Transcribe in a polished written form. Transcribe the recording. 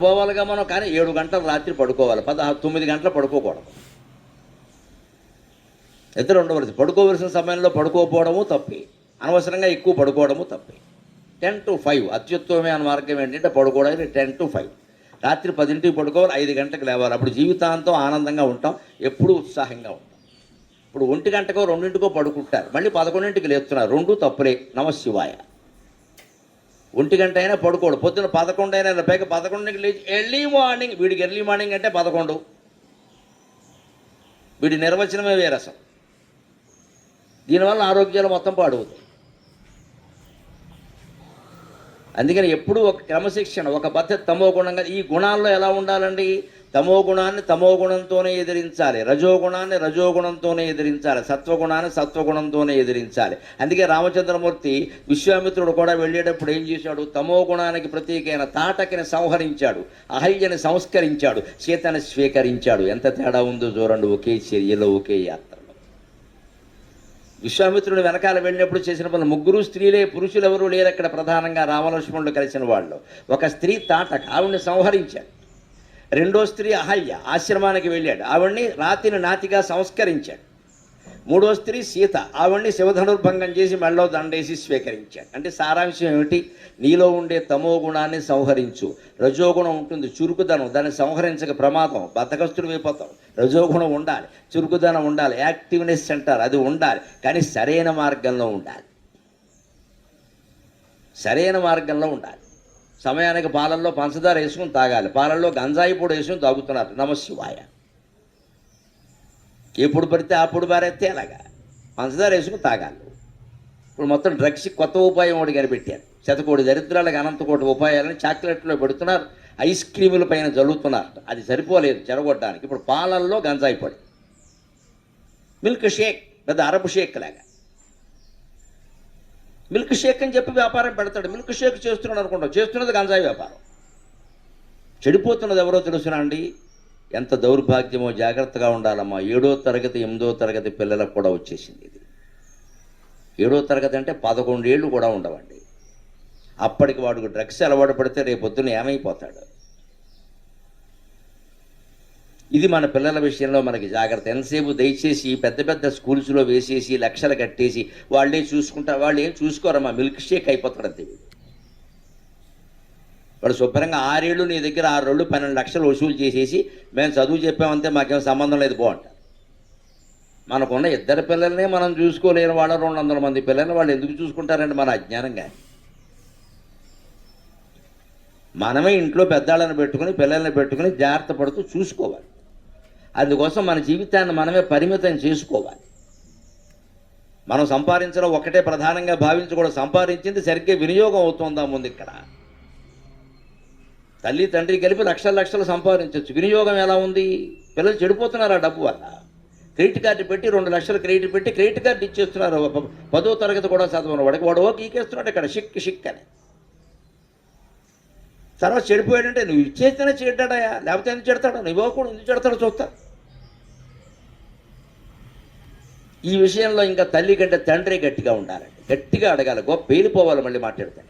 పోవాలిగా మనం, కానీ 7 గంటలు రాత్రి పడుకోవాలి, 9 గంటలు పడుకోకూడదు. ఇద్దరు ఉండవలసి, పడుకోవలసిన సమయంలో పడుకోకపోవడము తప్పే, అనవసరంగా ఎక్కువ పడుకోవడము తప్పే. 10 to 5 అత్యుత్తమమైన మార్గం ఏంటంటే పడుకోవడానికి 10 to 5. రాత్రి 10ంటికి పడుకోవాలి, 5 గంటలకు లేవాలి. అప్పుడు జీవితాంతం ఆనందంగా ఉంటాం, ఎప్పుడూ ఉత్సాహంగా ఉంటాం. ఇప్పుడు 1 గంటకో 2ంటికో పడుకుంటారు, మళ్ళీ 11ంటికి లేస్తున్నారు, 2 తప్పులే. నమశివాయ. 1 గంట అయినా పడుకోడు, పొద్దున 11 అయినా పైగా 11ంటికి లేచి ఎర్లీ మార్నింగ్. వీడికి ఎర్లీ మార్నింగ్ అంటే 11. వీడి నిర్వచనమే వేరసం. దీనివల్ల ఆరోగ్యాలు మొత్తం పాడవుతాయి. అందుకని ఎప్పుడూ ఒక క్రమశిక్షణ, ఒక పద్ధతి, తమో గుణంగా. ఈ గుణాల్లో ఎలా ఉండాలండి? తమో గుణాన్ని తమో గుణంతోనే ఎదిరించాలి, రజోగుణాన్ని రజోగుణంతోనే ఎదిరించాలి, సత్వగుణాన్ని సత్వగుణంతోనే ఎదిరించాలి. అందుకే రామచంద్రమూర్తి విశ్వామిత్రుడు కూడా వెళ్ళేటప్పుడు ఏం చేశాడు? తమో గుణానికి ప్రతీకైన తాటకిని సంహరించాడు, అహల్యని సంస్కరించాడు, సీతని స్వీకరించాడు. ఎంత తేడా ఉందో చూడండి, ఒకే చర్యలో, ఒకే యాత్రలో. విశ్వామిత్రుడు వెనకాల వెళ్ళినప్పుడు చేసిన పనులు, ముగ్గురు స్త్రీలే, పురుషులు ఎవరూ లేరు అక్కడ. ప్రధానంగా రామలక్ష్మణుడు కలిసిన వాళ్ళు. ఒక స్త్రీ తాటక, ఆవిడ్ని సంహరించాడు. రెండో స్త్రీ అహల్య, ఆశ్రమానికి వెళ్ళాడు, ఆవిడ్ని రాతిని నాతిగా సంస్కరించాడు. మూడో స్త్రీ సీత, ఆవిడ్ని శివధనుర్భంగం చేసి మెళ్ళలో దండేసి స్వీకరించాడు. అంటే సారాంశం ఏమిటి? నీలో ఉండే తమో గుణాన్ని సంహరించు. రజోగుణం ఉంటుంది, చురుకుదనం, దాన్ని సంహరించక ప్రమాదం, బద్ధకస్తుడు అయిపోతాం. రజోగుణం ఉండాలి, చురుకుదనం ఉండాలి, యాక్టివ్నెస్ అంటారు, అది ఉండాలి. కానీ సరైన మార్గంలో ఉండాలి, సరైన మార్గంలో ఉండాలి. సమయానికి పాలల్లో పంచదార వేసుకుని తాగాలి, పాలల్లో గంజాయి పొడి వేసుకుని తాగుతున్నారు. నమశివాయ. ఎప్పుడు పడితే అప్పుడు బారెత్తే అలాగా పంచదార వేసుకుని తాగాలి. ఇప్పుడు మొత్తం డ్రగ్స్ కొత్త ఉపాయం ఒకటి కనిపెట్టారు. 100 దరిద్రాలకు అనంతకోటి ఉపాయాలని చాక్లెట్లో పెడుతున్నారు, ఐస్ క్రీముల పైన జల్లుతున్నారు. అది సరిపోలేదు చెరగొట్టడానికి. ఇప్పుడు పాలల్లో గంజాయి పొడి, మిల్క్ షేక్, పెద్ద అరబ్ షేక్ లాగా మిల్క్ షేక్ అని చెప్పి వ్యాపారం పెడతాడు. మిల్క్ షేక్ చేస్తున్నాడు అనుకుంటాం, చేస్తున్నది గంజాయి వ్యాపారం. చెడిపోతున్నది ఎవరో తెలుసునా అండి? ఎంత దౌర్భాగ్యమో, జాగ్రత్తగా ఉండాలమ్మా. 7వ తరగతి 8వ తరగతి పిల్లలకు కూడా వచ్చేసింది ఇది. 7వ తరగతి అంటే 11 ఏళ్ళు కూడా ఉండవండి. అప్పటికి వాడికి డ్రగ్స్ అలవాటు పడితే రేపొద్దున ఏమైపోతాడు? ఇది మన పిల్లల విషయంలో మనకి జాగ్రత్త. ఎంతసేపు దయచేసి పెద్ద పెద్ద స్కూల్స్లో వేసేసి లక్షలు కట్టేసి వాళ్ళే చూసుకుంటారు. వాళ్ళు ఏం చూసుకోరమ్మా, మిల్క్ షేక్ అయిపోతాడు అంతే. వాడు శుభ్రంగా 6 ఏళ్ళు నీ దగ్గర 6 రోజులు 12 లక్షలు వసూలు చేసేసి మేము చదువు చెప్పామంటే మాకేం సంబంధం లేదు బాగుంటారు. మనకున్న 2 పిల్లల్నే మనం చూసుకోలేని వాళ్ళ 200 మంది పిల్లల్ని వాళ్ళు ఎందుకు చూసుకుంటారండి? మన అజ్ఞానంగా. మనమే ఇంట్లో పెద్దాళ్ళని పెట్టుకుని పిల్లల్ని పెట్టుకుని జాగ్రత్త పడుతూ చూసుకోవాలి. అందుకోసం మన జీవితాన్ని మనమే పరిమితం చేసుకోవాలి. మనం సంపాదించడం ఒకటే ప్రధానంగా భావించకూడదు, సంపాదించింది సరిగ్గా వినియోగం అవుతుందా ముందు. ఇక్కడ తల్లి తండ్రి కలిపి లక్షలు సంపాదించవచ్చు, వినియోగం ఎలా ఉంది? పిల్లలు చెడిపోతున్నారు ఆ డబ్బు వల్ల. క్రెడిట్ కార్డు పెట్టి 2 లక్షలు క్రెడిట్ పెట్టి క్రెడిట్ కార్డు ఇచ్చేస్తున్నారు. 10వ తరగతి కూడా చదవను వాడికి, వాడు ఓకే ఈకేస్తున్నాడు ఇక్కడ షిక్ అని. తర్వాత చెడిపోయాడంటే నువ్వు ఇచ్చేస్తేనే చెడ్డాడయా, లేకపోతే ఎందుకు చెడతాడు? నువ్వు ఇవ్వకూడదు, ఎందుకు చెడతాడో చూస్తా. ఈ విషయంలో ఇంకా తల్లి కంటే తండ్రి గట్టిగా ఉండాలండి, గట్టిగా అడగాలి. గొప్ప పేలిపోవాలి మళ్ళీ మాట్లాడతాను.